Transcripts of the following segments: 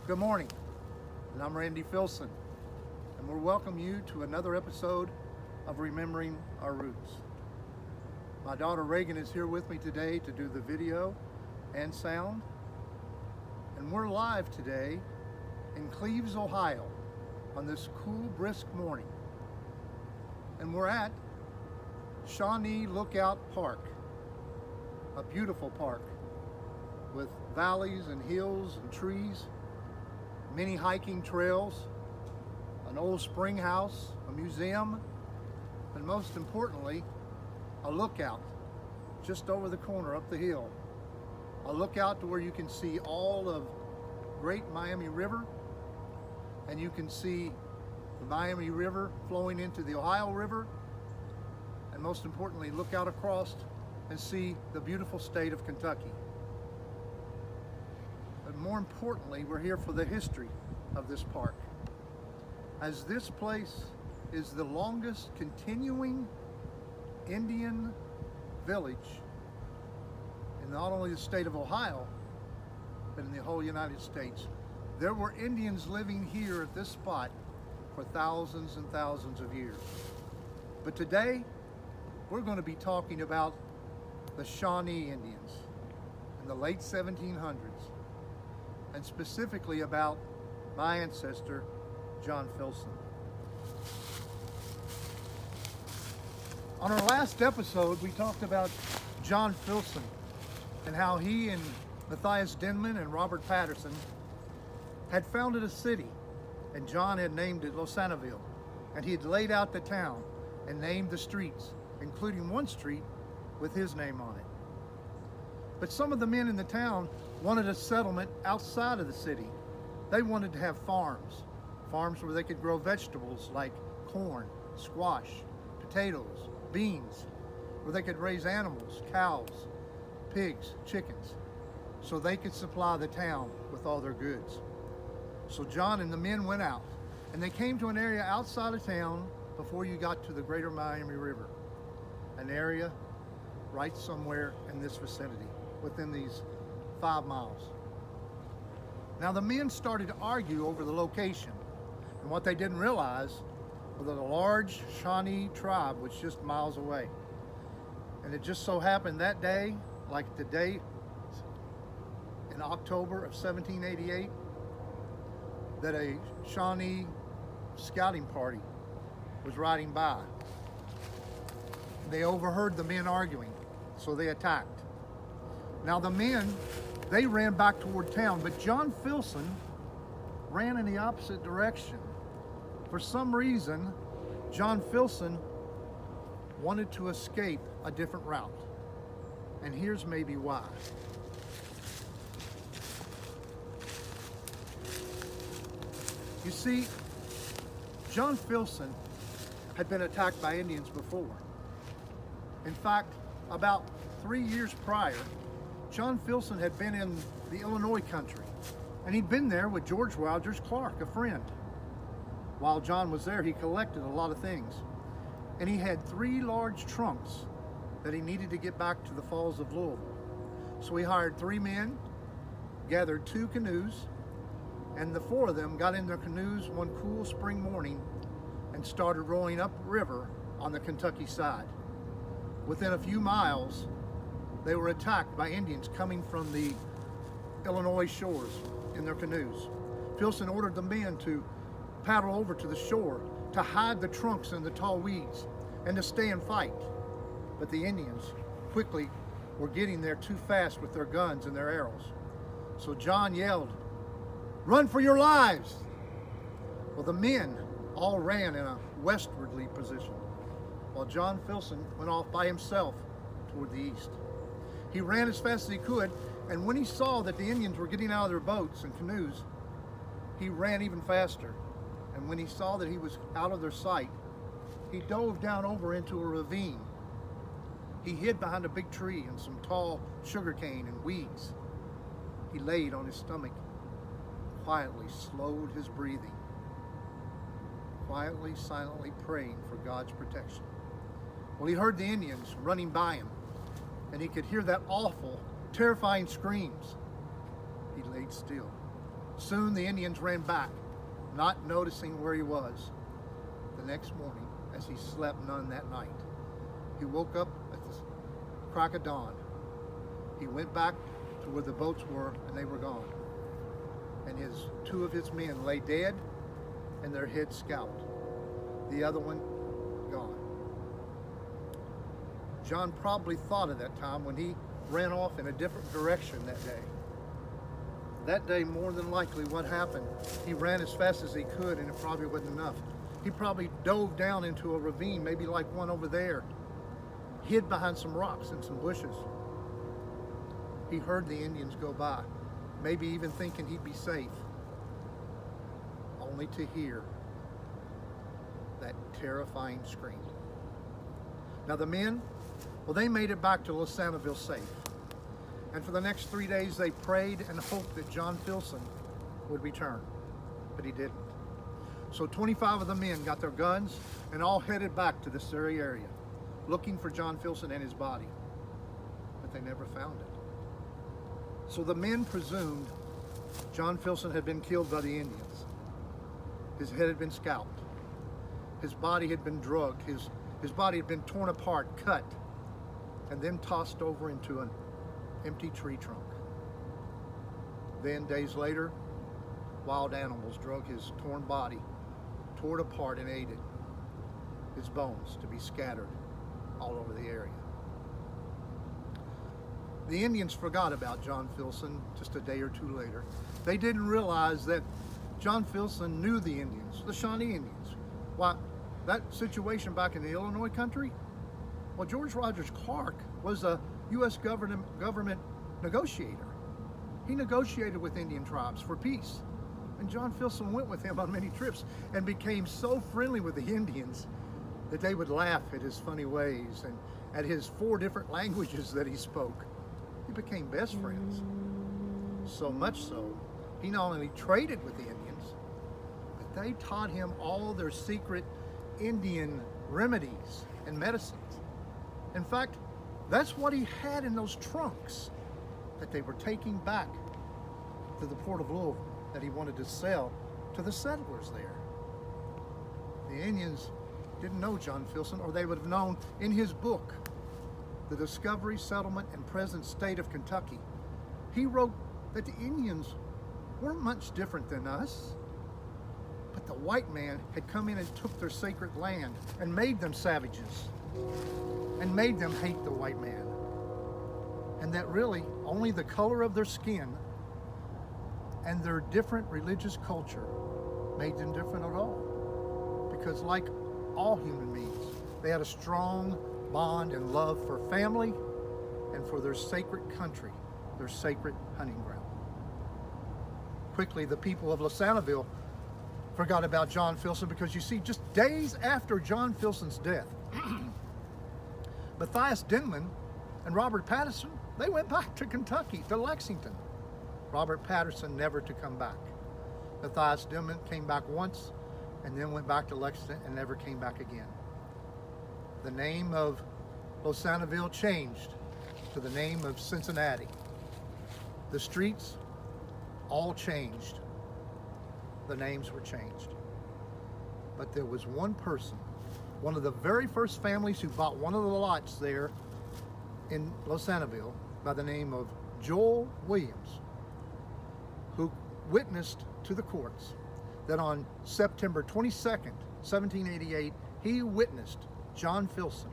Good morning, and I'm Randy Filson, and we'll welcome you to another episode of Remembering Our Roots. My daughter Reagan is here with me today to do the video and sound, and we're live today in Cleves, Ohio on this cool, brisk morning. And we're at Shawnee Lookout Park, a beautiful park with valleys and hills and trees, many hiking trails, an old spring house, a museum, and most importantly, a lookout just over the corner up the hill. A lookout to where you can see all of Great Miami River, and you can see the Miami River flowing into the Ohio River, and most importantly, look out across and see the beautiful state of Kentucky. But more importantly, we're here for the history of this park, as this place is the longest continuing Indian village in not only the state of Ohio, but in the whole United States. There were Indians living here at this spot for thousands and thousands of years. But today, we're going to be talking about the Shawnee Indians in the late 1700s, and specifically about my ancestor, John Filson. On our last episode, we talked about John Filson and how he and Matthias Denman and Robert Patterson had founded a city, and John had named it Losanaville, and he had laid out the town and named the streets, including one street with his name on it. But some of the men in the town wanted a settlement outside of the city. They wanted to have farms where they could grow vegetables like corn, squash, potatoes, beans, where they could raise animals, cows, pigs, chickens, so they could supply the town with all their goods. So John and the men went out, and they came to an area outside of town before you got to the greater Miami River, an area right somewhere in this vicinity, within these 5 miles. Now the men started to argue over the location, and what they didn't realize was that a large Shawnee tribe was just miles away. And it just so happened that day, like the day in October of 1788, that a Shawnee scouting party was riding by. They overheard the men arguing, so they attacked. Now the men, they ran back toward town, but John Filson ran in the opposite direction. For some reason, John Filson wanted to escape a different route. And here's maybe why. You see, John Filson had been attacked by Indians before. In fact, about 3 years prior, John Filson had been in the Illinois country, and he'd been there with George Rogers Clark, a friend. While John was there, he collected a lot of things, and he had 3 large trunks that he needed to get back to the Falls of Louisville. So he hired 3 men, gathered 2 canoes, and the 4 of them got in their canoes one cool spring morning and started rowing upriver on the Kentucky side. Within a few miles, they were attacked by Indians coming from the Illinois shores in their canoes. Filson ordered the men to paddle over to the shore to hide the trunks in the tall weeds and to stay and fight. But the Indians quickly were getting there too fast with their guns and their arrows. So John yelled, "Run for your lives!" Well, the men all ran in a westwardly position, while John Filson went off by himself toward the east. He ran as fast as he could, and when he saw that the Indians were getting out of their boats and canoes, he ran even faster. And when he saw that he was out of their sight, he dove down over into a ravine. He hid behind a big tree and some tall sugarcane and weeds. He laid on his stomach, quietly slowed his breathing, quietly, silently praying for God's protection. Well, he heard the Indians running by him, and he could hear that awful, terrifying screams. He laid still, Soon the Indians ran back, not noticing where he was. The next morning, as he slept none that night, he woke up at the crack of dawn. He went back to where the boats were, and they were gone. And two of his men lay dead and their heads scalped. The other one gone. John probably thought of that time when he ran off in a different direction that day. That day, more than likely, what happened, he ran as fast as he could, and it probably wasn't enough. He probably dove down into a ravine, maybe like one over there, hid behind some rocks and some bushes. He heard the Indians go by, maybe even thinking he'd be safe, only to hear that terrifying scream. Now the men, well, they made it back to Losanaville safe. And for the next 3 days, they prayed and hoped that John Filson would return, but he didn't. So 25 of the men got their guns and all headed back to the Surrey area, looking for John Filson and his body, but they never found it. So the men presumed John Filson had been killed by the Indians. His head had been scalped. His body had been drugged. His body had been torn apart, cut, and then tossed over into an empty tree trunk. Then, days later, wild animals drug his torn body, tore it apart, and ate it. His bones to be scattered all over the area. The Indians forgot about John Filson just a day or two later. They didn't realize that John Filson knew the Indians, the Shawnee Indians. Why, that situation back in the Illinois country, well, George Rogers Clark was a U.S. government negotiator. He negotiated with Indian tribes for peace. And John Filson went with him on many trips and became so friendly with the Indians that they would laugh at his funny ways and at his 4 different languages that he spoke. He became best friends. So much so, he not only traded with the Indians, but they taught him all their secret Indian remedies and medicines. In fact, that's what he had in those trunks that they were taking back to the port of Louisville that he wanted to sell to the settlers there. The Indians didn't know John Filson, or they would have known in his book, The Discovery, Settlement, and Present State of Kentucky. He wrote that the Indians weren't much different than us, but the white man had come in and took their sacred land and made them savages and made them hate the white man. And that really only the color of their skin and their different religious culture made them different at all. Because like all human beings, they had a strong bond and love for family and for their sacred country, their sacred hunting ground. Quickly, the people of Losanaville forgot about John Filson because, you see, just days after John Filson's death, Matthias Denman and Robert Patterson, they went back to Kentucky, to Lexington. Robert Patterson never to come back. Matthias Denman came back once and then went back to Lexington and never came back again. The name of Losanaville changed to the name of Cincinnati. The streets all changed. The names were changed. But there was one person, one of the very first families who bought one of the lots there in Losanaville by the name of Joel Williams, who witnessed to the courts that on September 22nd, 1788, he witnessed John Filson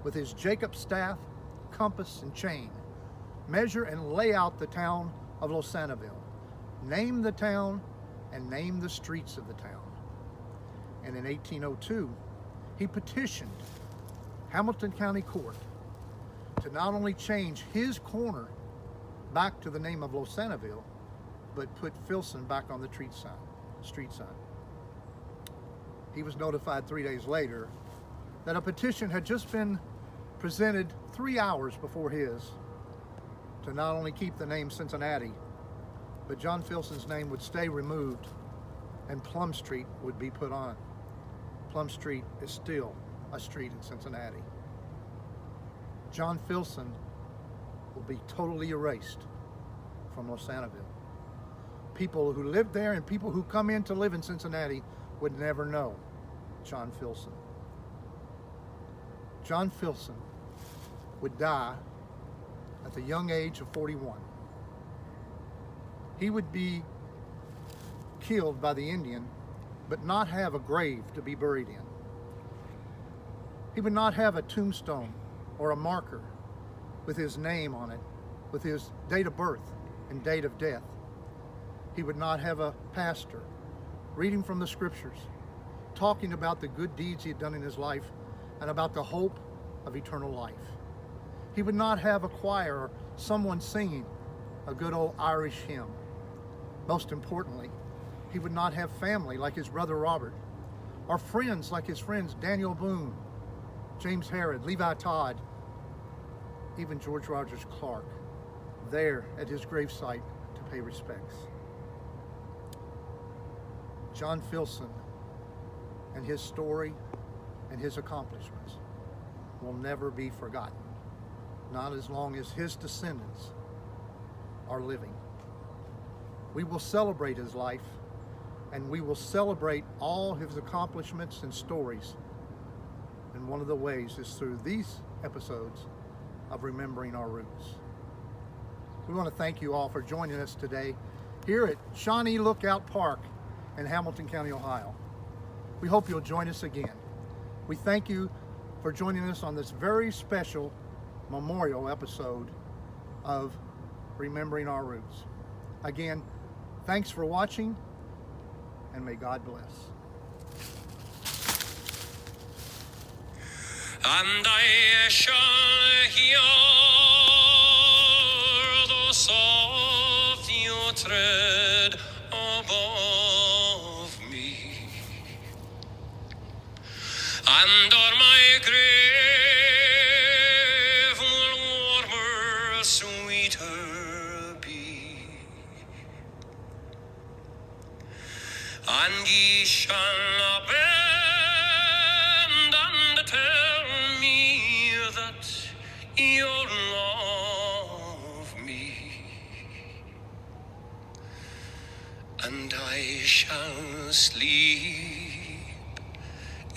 with his Jacob staff, compass, and chain measure and lay out the town of Losanaville, name the town, and name the streets of the town. And in 1802, he petitioned Hamilton County Court to not only change his corner back to the name of Losanaville, but put Filson back on the street sign. He was notified 3 days later that a petition had just been presented 3 hours before his to not only keep the name Cincinnati, but John Filson's name would stay removed and Plum Street would be put on. Plum Street is still a street in Cincinnati. John Filson will be totally erased from Losanaville. people who lived there and people who come in to live in Cincinnati would never know John Filson. John Filson would die at the young age of 41. He would be killed by the Indian, but not have a grave to be buried in. He would not have a tombstone or a marker with his name on it, with his date of birth and date of death. He would not have a pastor reading from the scriptures, talking about the good deeds he had done in his life and about the hope of eternal life. He would not have a choir or someone singing a good old Irish hymn. Most importantly, he would not have family like his brother Robert, or friends like his friends Daniel Boone, James Harrod, Levi Todd, even George Rogers Clark, there at his gravesite to pay respects. John Filson and his story and his accomplishments will never be forgotten, not as long as his descendants are living. We will celebrate his life, and we will celebrate all his accomplishments and stories. And one of the ways is through these episodes of Remembering Our Roots. We want to thank you all for joining us today here at Shawnee Lookout Park in Hamilton County, Ohio. We hope you'll join us again. We thank you for joining us on this very special memorial episode of Remembering Our Roots. Again, thanks for watching, and may God bless. And I shall hear the soft your tread above me, and on my grave will warmer, sweeter be, and ye shall bend and tell me that you love me, and I shall sleep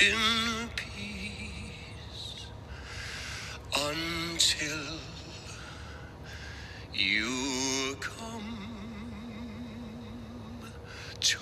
in peace until you come to